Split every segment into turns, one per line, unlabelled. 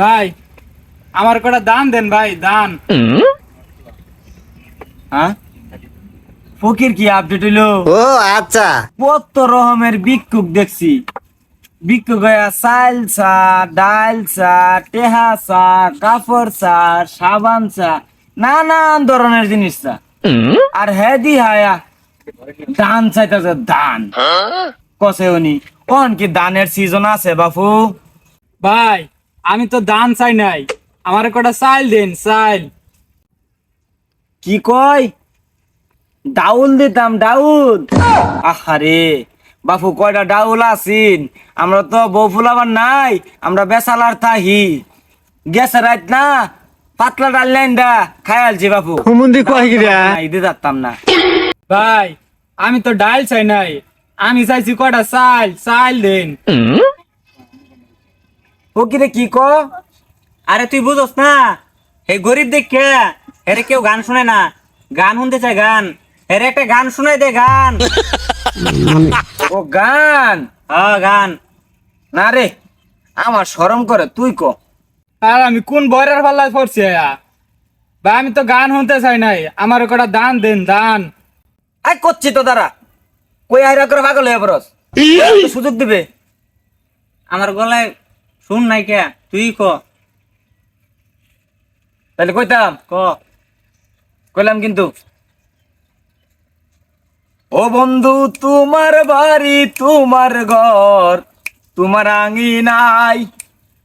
ভাই আমার কটা দান দেন ভাই, দান।
হ্যাঁ, ফকির কি আপডেট হইলো?
ও আচ্ছা।
কত রকমের ভিক্ষুক দেখছি। ভিক্ষুক হইয়া চাল চা, ডাল চা, টেহা চা, কাপড় চা, সাবান চা, নানান ধরনের জিনিস চা। আর হেদি হায়া দান চাইতেছে, দান। কসে উনি কোন কি দানের সিজন আছে বাপু?
ভাই আমি তো দান চাই নাই, আমার কটা চাইল দেন, চাইল।
কি কয়? ডাউল দিতাম, ডাউল? আহারে বাপু, কয়টা ডাউল আছিন? আমরা তো বউ ফুলাবার নাই, আমরা বেসালার থাহি। গেছে রাত না, পাতলা ডাল লাইনটা খায়ালছি বাপু।
হুমুন্দি কয় গিরা?
ঈদে যাতাম না।
ভাই আমি তো ডাইল চাই নাই, আমি চাইছি কটা চাইল, চাইল দেন।
ও কিরে কি ক? আরে তুই বুঝস না, হে গরিব দেখে হেরে কেউ গান শুনে না। গান শুনতে চায়, গান। হেরে একটা গান শুনাই দে, গান। ও গান? হ্যাঁ গান। না রে, আমার শরম করে, তুই ক।
আর আমি কোন বয়রার পাল্লায় পড়ছি ভাই? আমি তো গান শুনতে চাই নাই, আমার কটা দান দেন, দান।
আই করছি তো দাঁড়া, কই আইরা করে পাগল হয়ে পড়স? তো সুযোগ দিবে। আমার গলায় শুন নাই কে, তুই ক। তাহলে কইতাম, কইলাম কিন্তু। ও বন্ধু, তোমার বাড়ি, তোমার ঘর, তোমার আঙিনায়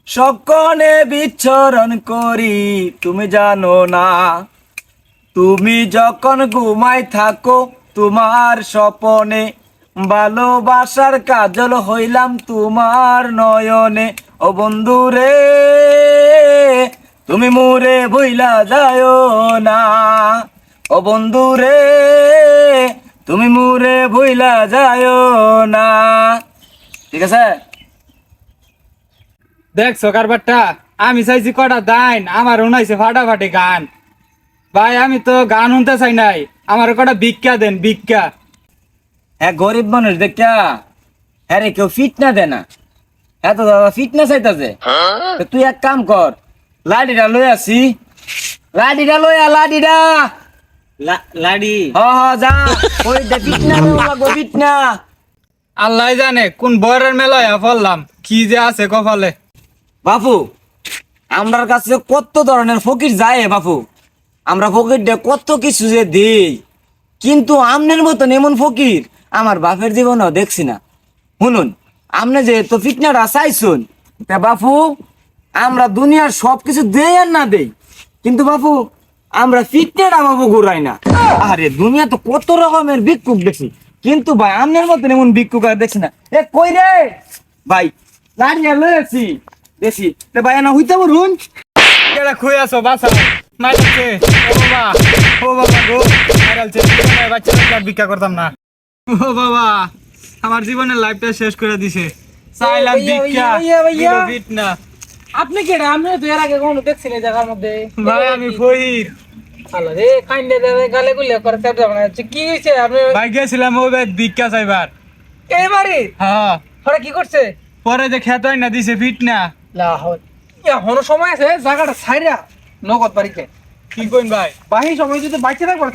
সকনে বিচরণ করি, তুমি জানো না। তুমি যখন ঘুমাই থাকো তোমার স্বপনে, ভালোবাসার কাজল হইলাম তোমার নয়নে। ও বন্ধু রে, তুমি মোরে ভুইলা যায়ও না। ও বন্ধু রে, তুমি মোরে ভুইলা যায়ও না। ঠিক আছে?
দেখছো কারবারটা? আমি চাইছি কটা দাইন, আমার উনাইছে ফাটাফাটি গান। ভাই আমি তো গান শুনতে চাই নাই, আমার কটা ভিক্ষা দেন, ভিক্ষা।
হ্যাঁ, গরিব মানুষ দেখা হ্যাঁ রে কেউ ফিট না দে না। হ্যাঁ তো দাদা ফিট না চাইতাছে। তো তুই এক কাম কর, লাডিটা লই আসি, লাডিটা লই আ, লাডিটা। লাডি? হ হ, যা। ওই দে ফিট না, ফিট না।
আল্লাহ জানে কোন বয়রের মেলায় পড়লাম, কি যে আছে কপালে।
বাপু, আমরার কাছে কত ধরনের ফকির যায় বাপু। আমরা ফকির দে কত কিছু যে দিই, কিন্তু আমনের মতন এমন ফকির আমার বাপের জীবনেও দেখছি না। শুনুন, আপনি যে তো ফিটনাটা চাইছুন, তা বাপু আমরা দুনিয়ার সবকিছু দেই আর না দেই, কিন্তু বাপু আমরা ফিটনাটা বাপু ঘুরাই না। আরে দুনিয়া তো কত রকমের ভিক্ষুক দেখছি, কিন্তু ভাই আমনের মতন এমন ভিক্ষুক আর দেখছি না। এ কই রে ভাই, লাড়িয়া লয়েছি দেখছি, তা ভাই না হইতে পারুন।
কেডা খুই আছো বাসা মাইছে? ও বাবা, ও বাবা গো, মারালছে বাচ্চা ভিক্ষা করতাম না। ও বাবা, আমার জীবনের লাইফটা শেষ করে দিছে। চাইলাম ভিক্ষা, দিল ফিট না।
আপনি কি আমি তো এর আগে কখনো দেখছি না জায়গার মধ্যে।
ভাই আমি ফহির।
আল্লাহ রে, কাইন্ডে দেবে গালে গুলে করে চাপটা বানাচ্ছে। কি হইছে আপনি?
ভাই গেছিলাম ও ভিক্ষা চাইবার।
এইবারে
হ্যাঁ,
ওরা কি করছে?
পরে যে খেত না দিছে ফিট না।
লাহোর এখনো সময় আছে, জায়গাটা ছাইরা নগদ বাড়িতে।
কি কইন ভাই?
বাহি সময় যদি বাইচে থাকবার